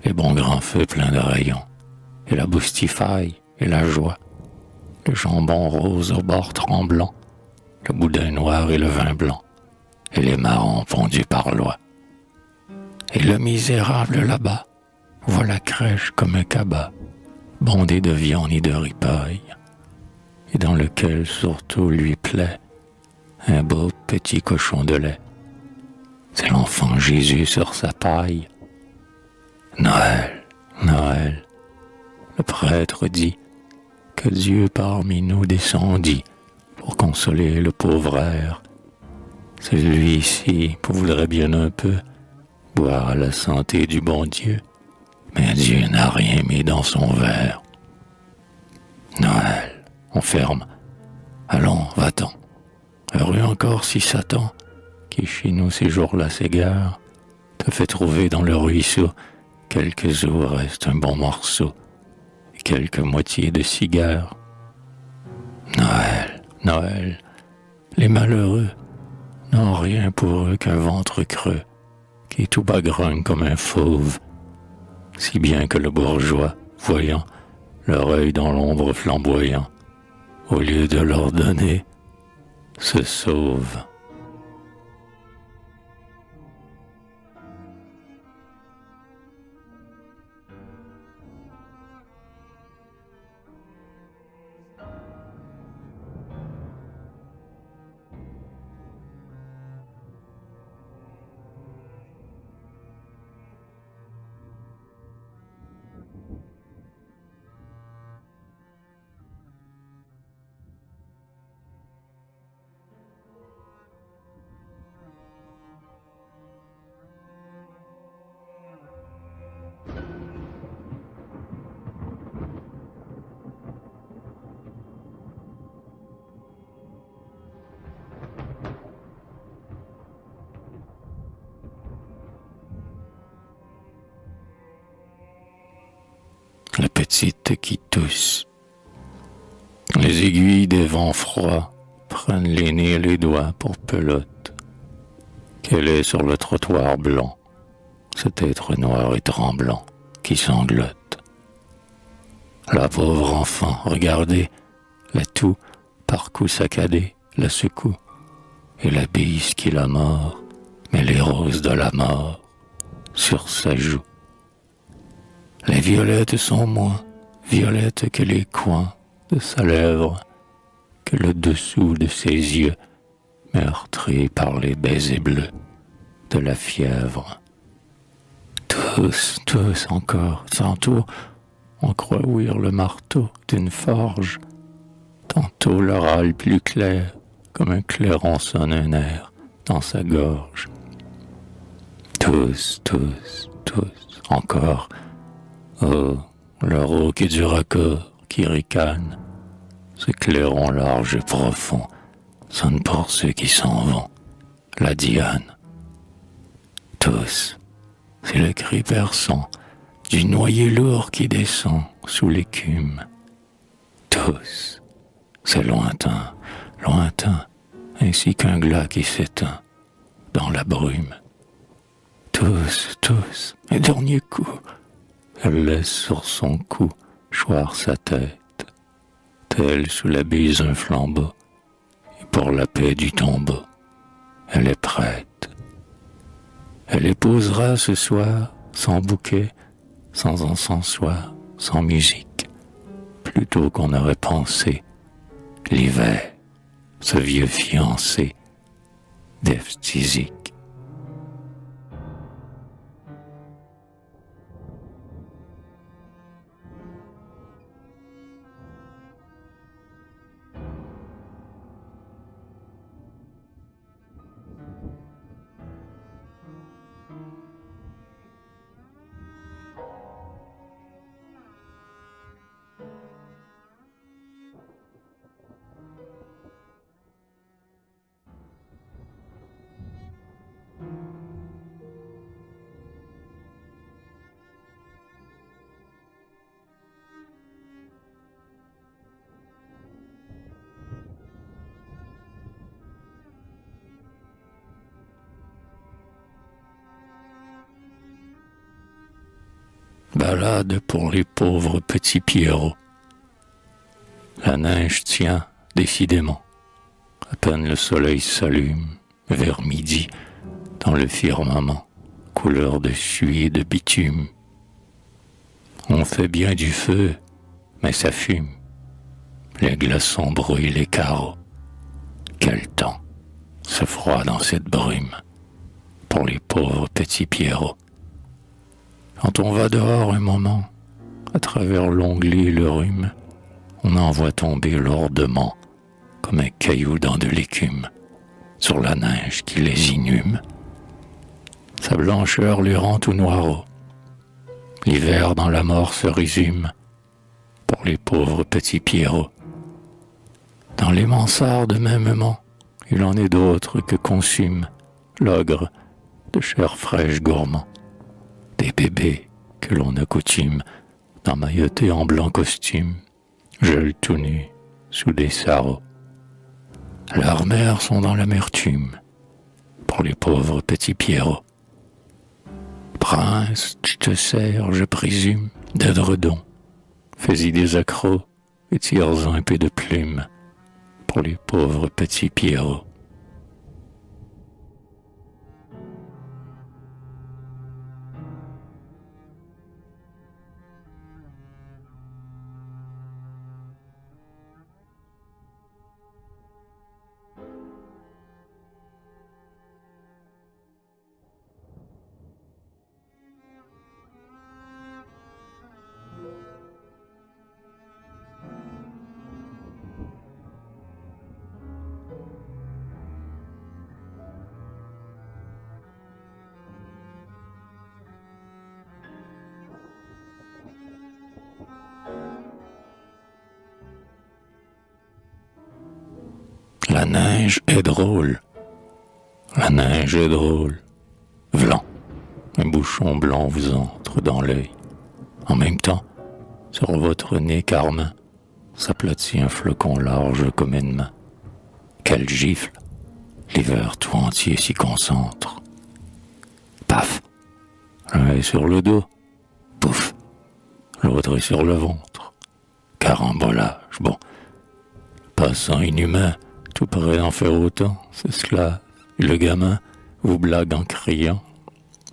les bons grands feux pleins de rayons, et la boustifaille et la joie, le jambon rose au bord tremblant, le boudin noir et le vin blanc, et les marrons pondus par l'oie. Et le misérable là-bas voit la crèche comme un cabas, bondé de viande et de ripaille, et dans lequel surtout lui plaît un beau petit cochon de lait. C'est l'enfant Jésus sur sa paille. Noël, Noël, le prêtre dit que Dieu parmi nous descendit pour consoler le pauvre air. Celui-ci voudrait bien un peu boire à la santé du bon Dieu, mais Dieu n'a rien mis dans son verre. Noël, on ferme. Allons, va-t'en. Heureux encore si Satan, qui chez nous ces jours-là s'égare, te fait trouver dans le ruisseau quelques eaux reste un bon morceau et quelques moitiés de cigare. Noël, Noël, les malheureux n'ont rien pour eux qu'un ventre creux qui est tout bagrogne comme un fauve, si bien que le bourgeois, voyant leur œil dans l'ombre flamboyant, au lieu de leur donner, se sauve. La petite qui tousse. Les aiguilles des vents froids prennent les nez et les doigts pour pelote. Qu'elle est sur le trottoir blanc, cet être noir et tremblant qui sanglote. La pauvre enfant, regardez, la toux par coups saccadés la secoue, et la bise qui la mord met les roses de la mort sur sa joue. Les violettes sont moins violettes que les coins de sa lèvre, que le dessous de ses yeux, meurtris par les baisers bleus de la fièvre. Tous, tous encore, tantôt on croit ouïr le marteau d'une forge, tantôt le râle plus clair, comme un clairon sonne un air dans sa gorge. Tous, tous, tous, encore, oh, le rauque du raccord qui ricane, ce clairon large et profond sonne pour ceux qui s'en vont, la Diane. Tous, c'est le cri perçant du noyer lourd qui descend sous l'écume. Tous, c'est lointain, lointain, ainsi qu'un glas qui s'éteint dans la brume. Tous, tous, un dernier coup, elle laisse sur son cou choir sa tête, telle sous la bise un flambeau, et pour la paix du tombeau, elle est prête. Elle épousera ce soir, sans bouquet, sans encensoir, sans musique, plutôt qu'on aurait pensé l'hiver, ce vieux fiancé d'Eftizik. balade pour les pauvres petits Pierrots. La neige tient décidément. À peine le soleil s'allume, vers midi, dans le firmament, couleur de suie et de bitume. On fait bien du feu, mais ça fume. Les glaçons brouillent les carreaux. Quel temps, ce froid dans cette brume, pour les pauvres petits Pierrots. Quand on va dehors un moment, à travers l'onglet et le rhume, on en voit tomber lourdement, comme un caillou dans de l'écume, sur la neige qui les inhume. Sa blancheur les rend tout noireaux. L'hiver dans la mort se résume, pour les pauvres petits Pierrots. Dans les mansardes mêmement, il en est d'autres que consument l'ogre de chair fraîche gourmand. Des bébés que l'on a coutume d'emmailloter en blanc costume, gelent tout nus sous des sarraux. Leurs mères sont dans l'amertume, pour les pauvres petits Pierrots. Prince, tu te sers, je présume, d'édredons. Fais-y des accros et tire-en un peu de plume, pour les pauvres petits Pierrots. La neige est drôle, la neige est drôle. Vlan, un bouchon blanc vous entre dans l'œil. En même temps, sur votre nez carmin, s'aplatit un flocon large comme une main. Quelle gifle, l'hiver tout entier s'y concentre. Paf, l'un est sur le dos, pouf, l'autre est sur le ventre. Carambolage, bon, passant inhumain, tout près d'en faire autant, c'est cela. Et le gamin vous blague en criant,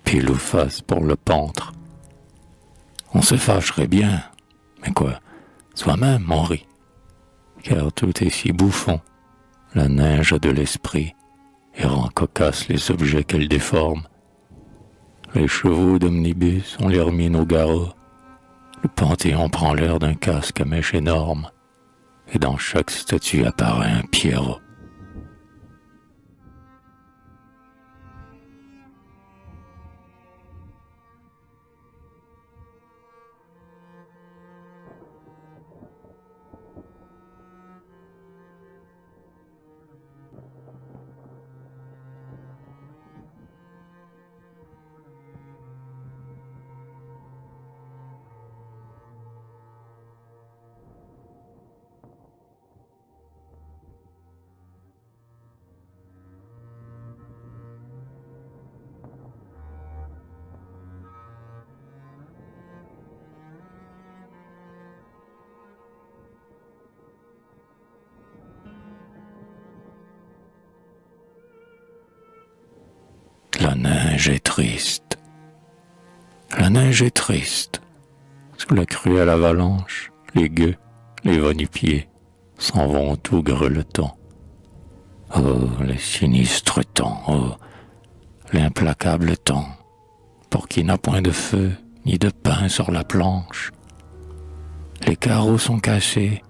pile ou face pour le pantre. On se fâcherait bien, mais quoi, soi-même on rit, car tout est si bouffon. La neige a de l'esprit et rend cocasse les objets qu'elle déforme. Les chevaux d'omnibus ont l'air mine au garrot. Le Panthéon prend l'air d'un casque à mèche énorme. Et dans chaque statue apparaît un Pierrot. La neige est triste. La neige est triste. Sous la cruelle avalanche, les gueux, les va-nu-pieds s'en vont tout grelottant. Oh, le sinistre temps, oh, l'implacable temps, pour qui n'a point de feu ni de pain sur la planche. Les carreaux sont cassés,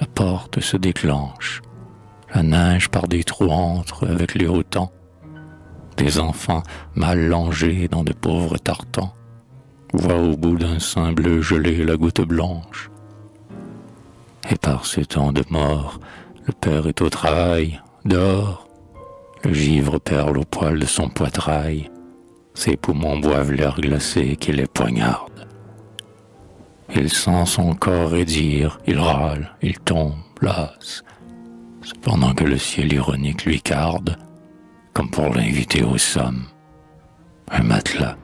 la porte se déclenche, la neige par des trous entre avec les hauts temps. Des enfants mal langés dans de pauvres tartans voient au bout d'un sein bleu gelé la goutte blanche. Et par ce temps de mort, le père est au travail, dehors. Le givre perle au poil de son poitrail. Ses poumons boivent l'air glacé qui les poignarde. Il sent son corps raidir, il râle, il tombe, lasse, cependant que le ciel ironique lui carde, comme pour l'inviter au somme, un matelas.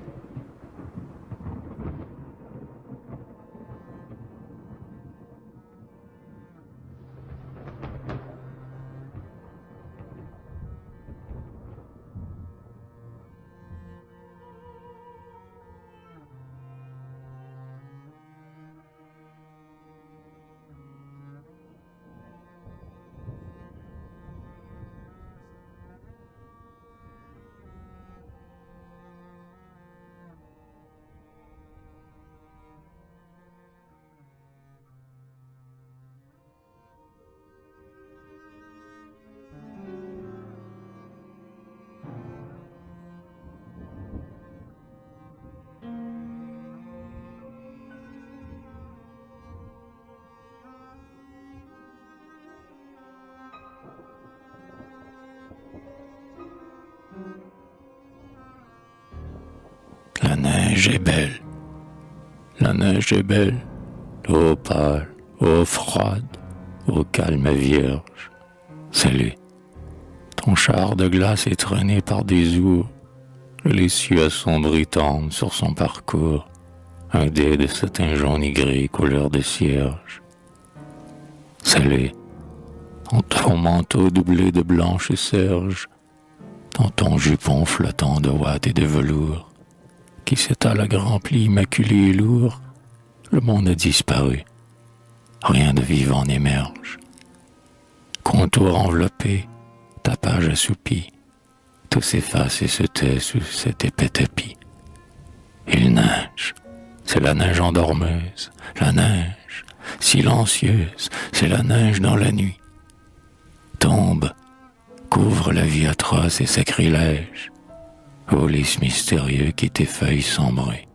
la neige est belle. La neige est belle, ô pâle, ô froide, ô calme vierge. Salut. Ton char de glace est traîné par des ours. Les cieux assombris tendent sur son parcours. Un dé de satin jaune et gris couleur de cierge. Salut. En ton manteau doublé de blanche et serge, dans ton jupon flottant de ouate et de velours, qui s'étale à grands plis immaculés et lourds, le monde a disparu. Rien de vivant n'émerge. Contour enveloppé, ta page assoupie, tout s'efface et se tait sous cet épais tapis. Il neige, c'est la neige endormeuse, la neige silencieuse, c'est la neige dans la nuit. Tombe, couvre la vie atroce et sacrilège, ô lys mystérieux qui t'effeuille sans bruit.